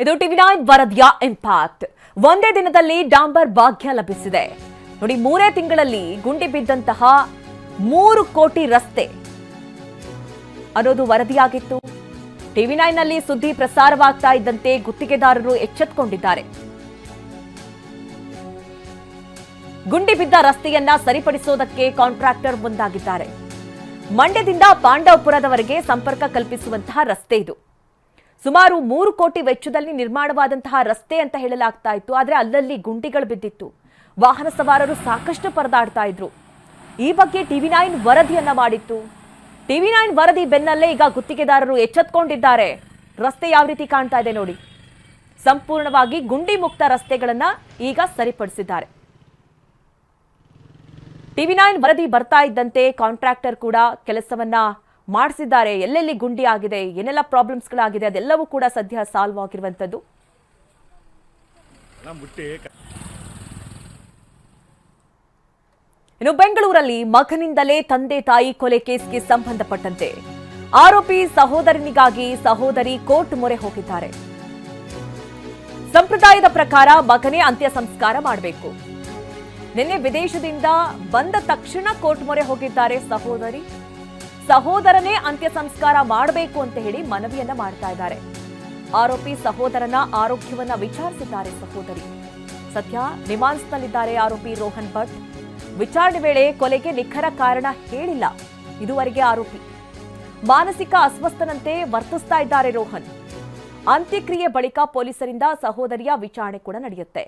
ಇದು ಟಿವಿ9 ವರದಿಯ ಇಂಪ್ಯಾಕ್ಟ್. ಒಂದೇ ದಿನದಲ್ಲಿ ಡಾಂಬರ್ ಭಾಗ್ಯ ಲಭಿಸಿದೆ. ನೋಡಿ, 3 ತಿಂಗಳಲ್ಲಿ ಗುಂಡಿ ಬಿದ್ದಂತಹ 3 ಕೋಟಿ ರಸ್ತೆ ಅನ್ನೋದು ವರದಿಯಾಗಿತ್ತು. ಟಿವಿ9 ನಲ್ಲಿ ಸುದ್ದಿ ಪ್ರಸಾರವಾಗ್ತಾ ಇದ್ದಂತೆ ಗುತ್ತಿಗೆದಾರರು ಎಚ್ಚೆತ್ತುಕೊಂಡಿದ್ದಾರೆ. ಗುಂಡಿ ಬಿದ್ದ ರಸ್ತೆಯನ್ನ ಸರಿಪಡಿಸೋದಕ್ಕೆ ಕಾಂಟ್ರಾಕ್ಟರ್ ಮುಂದಾಗಿದ್ದಾರೆ. ಮಂಡ್ಯದಿಂದ ಪಾಂಡವಪುರದವರೆಗೆ ಸಂಪರ್ಕ ಕಲ್ಪಿಸುವಂತಹ ರಸ್ತೆ ಇದು. ಸುಮಾರು 3 ಕೋಟಿ ವೆಚ್ಚದಲ್ಲಿ ನಿರ್ಮಾಣವಾದಂತಹ ರಸ್ತೆ ಅಂತ ಹೇಳಲಾಗ್ತಾ ಇತ್ತು. ಆದರೆ ಅಲ್ಲಲ್ಲಿ ಗುಂಡಿಗಳು ಬಿದ್ದಿತ್ತು. ವಾಹನ ಸವಾರರು ಸಾಕಷ್ಟು ಪರದಾಡ್ತಾ ಇದ್ರು. ಈ ಬಗ್ಗೆ ಟಿವಿ9 ವರದಿಯನ್ನ ಮಾಡಿತ್ತು. ಟಿವಿ9 ವರದಿ ಬೆನ್ನಲ್ಲೇ ಈಗ ಗುತ್ತಿಗೆದಾರರು ಎಚ್ಚೆತ್ತುಕೊಂಡಿದ್ದಾರೆ. ರಸ್ತೆ ಯಾವ ರೀತಿ ಕಾಣ್ತಾ ಇದೆ ನೋಡಿ. ಸಂಪೂರ್ಣವಾಗಿ ಗುಂಡಿ ಮುಕ್ತ ರಸ್ತೆಗಳನ್ನ ಈಗ ಸರಿಪಡಿಸಿದ್ದಾರೆ. ಟಿವಿ9 ವರದಿ ಬರ್ತಾ ಇದ್ದಂತೆ ಕಾಂಟ್ರಾಕ್ಟರ್ ಕೂಡ ಕೆಲಸವನ್ನ ಮಾಡಿಸಿದ್ದಾರೆ. ಎಲ್ಲೆಲ್ಲಿ ಗುಂಡಿ ಆಗಿದೆ, ಏನೆಲ್ಲ ಪ್ರಾಬ್ಲಮ್ಸ್ಗಳಾಗಿದೆ ಅದೆಲ್ಲವೂ ಕೂಡ ಸದ್ಯ ಸಾಲ್ವ್ ಆಗಿರುವಂತದ್ದು. ಇನ್ನು ಬೆಂಗಳೂರಲ್ಲಿ ಮಗನಿಂದಲೇ ತಂದೆ ತಾಯಿ ಕೊಲೆ ಕೇಸ್ಗೆ ಸಂಬಂಧಪಟ್ಟಂತೆ ಆರೋಪಿ ಸಹೋದರನಿಗಾಗಿ ಸಹೋದರಿ ಕೋರ್ಟ್ ಮೊರೆ ಹೋಗಿದ್ದಾರೆ. ಸಂಪ್ರದಾಯದ ಪ್ರಕಾರ ಮಗನೇ ಅಂತ್ಯ ಸಂಸ್ಕಾರ ಮಾಡಬೇಕು. ನಿನ್ನೆ ವಿದೇಶದಿಂದ ಬಂದ ತಕ್ಷಣ ಕೋರ್ಟ್ ಮೊರೆ ಹೋಗಿದ್ದಾರೆ ಸಹೋದರಿ. ಸಹೋದರನೇ ಅಂತ್ಯ ಸಂಸ್ಕಾರ ಮಾಡಬೇಕು ಅಂತ ಹೇಳಿ ಮನವಿಯನ್ನ ಮಾಡ್ತಾ ಇದ್ದಾರೆ. ಆರೋಪಿ ಸಹೋದರನ ಆರೋಗ್ಯವನ್ನ ವಿಚಾರಿಸಿದ್ದಾರೆ ಸಹೋದರಿ. ಸದ್ಯ ರಿಮಾಂಡ್ಸ್ನಲ್ಲಿದ್ದಾರೆ ಆರೋಪಿ ರೋಹನ್ ಭಟ್. ವಿಚಾರಣೆ ವೇಳೆ ಕೊಲೆಗೆ ನಿಖರ ಕಾರಣ ಹೇಳಿಲ್ಲ ಇದುವರೆಗೆ ಆರೋಪಿ. ಮಾನಸಿಕ ಅಸ್ವಸ್ಥನಂತೆ ವರ್ತಿಸ್ತಾ ಇದ್ದಾರೆ ರೋಹನ್. ಅಂತ್ಯಕ್ರಿಯೆ ಬಳಿಕ ಪೊಲೀಸರಿಂದ ಸಹೋದರಿಯ ವಿಚಾರಣೆ ಕೂಡ ನಡೆಯುತ್ತೆ.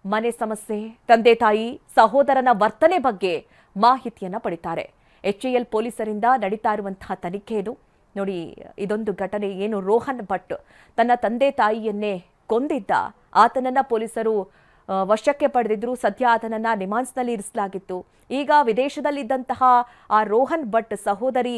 ಮನೆ ಸಮಸ್ಯೆ, ತಂದೆ ತಾಯಿ, ಸಹೋದರನ ವರ್ತನೆ ಬಗ್ಗೆ ಮಾಹಿತಿಯನ್ನ ಪಡಿತಾರೆ. HAL ಪೊಲೀಸರಿಂದ ನಡೀತಾ ಇರುವಂತಹ ತನಿಖೆ ಇದು. ನೋಡಿ, ಇದೊಂದು ಘಟನೆ. ಏನು ರೋಹನ್ ಭಟ್ ತನ್ನ ತಂದೆ ತಾಯಿಯನ್ನೇ ಕೊಂದಿದ್ದ, ಆತನನ್ನ ಪೊಲೀಸರು ವಶಕ್ಕೆ ಪಡೆದಿದ್ರು. ಸದ್ಯ ಆತನನ್ನ ರಿಮಾಂಡ್ಸ್ನಲ್ಲಿ ಇರಿಸಲಾಗಿತ್ತು. ಈಗ ವಿದೇಶದಲ್ಲಿದ್ದಂತಹ ಆ ರೋಹನ್ ಭಟ್ ಸಹೋದರಿ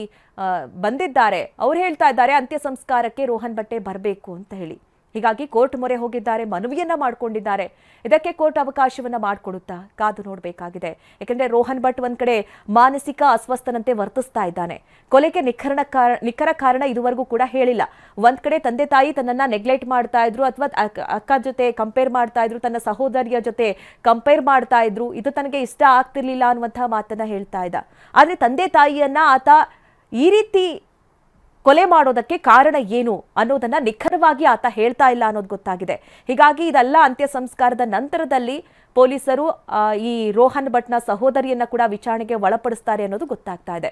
ಬಂದಿದ್ದಾರೆ. ಅವ್ರು ಹೇಳ್ತಾ ಇದ್ದಾರೆ ಅಂತ್ಯ ಸಂಸ್ಕಾರಕ್ಕೆ ರೋಹನ್ ಭಟ್ಟೆ ಬರಬೇಕು ಅಂತ ಹೇಳಿ. ಹೀಗಾಗಿ ಕೋರ್ಟ್ ಮೊರೆ ಹೋಗಿದ್ದಾರೆ, ಮನವಿಯನ್ನ ಮಾಡಿಕೊಂಡಿದ್ದಾರೆ. ಇದಕ್ಕೆ ಕೋರ್ಟ್ ಅವಕಾಶವನ್ನ ಮಾಡಿಕೊಡುತ್ತಾ ಕಾದು ನೋಡಬೇಕಾಗಿದೆ. ಯಾಕಂದ್ರೆ ರೋಹನ್ ಭಟ್ ಒಂದ್ ಕಡೆ ಮಾನಸಿಕ ಅಸ್ವಸ್ಥನಂತೆ ವರ್ತಿಸ್ತಾ ಇದ್ದಾನೆ. ಕೊಲೆಗೆ ನಿಖರ ಕಾರಣ ಇದುವರೆಗೂ ಕೂಡ ಹೇಳಿಲ್ಲ. ಒಂದ್ ಕಡೆ ತಂದೆ ತಾಯಿ ತನ್ನನ್ನ ನೆಗ್ಲೆಕ್ಟ್ ಮಾಡ್ತಾ ಇದ್ರು, ಅಥವಾ ಅಕ್ಕ ಜೊತೆ ಕಂಪೇರ್ ಮಾಡ್ತಾ ಇದ್ರು, ತನ್ನ ಸಹೋದರಿಯ ಜೊತೆ ಕಂಪೇರ್ ಮಾಡ್ತಾ ಇದ್ರು. ಇದು ತನಗೆ ಇಷ್ಟ ಆಗ್ತಿರ್ಲಿಲ್ಲ ಅನ್ನುವಂತಹ ಮಾತನ್ನ ಹೇಳ್ತಾ ಇದ್ದ. ಆದ್ರೆ ತಂದೆ ತಾಯಿಯನ್ನ ಆತ ಈ ರೀತಿ ಕೊಲೆ ಮಾಡೋದಕ್ಕೆ ಕಾರಣ ಏನು ಅನ್ನೋದನ್ನ ನಿಖರವಾಗಿ ಆತ ಹೇಳ್ತಾ ಇಲ್ಲ ಅನ್ನೋದು ಗೊತ್ತಾಗಿದೆ. ಹೀಗಾಗಿ ಇದೆಲ್ಲ ಅಂತ್ಯ ಸಂಸ್ಕಾರದ ನಂತರದಲ್ಲಿ ಪೊಲೀಸರು ಈ ರೋಹನ್ ಭಟ್ನ ಸಹೋದರಿಯನ್ನ ಕೂಡ ವಿಚಾರಣೆಗೆ ಒಳಪಡಿಸ್ತಾರೆ ಅನ್ನೋದು ಗೊತ್ತಾಗ್ತಾ ಇದೆ.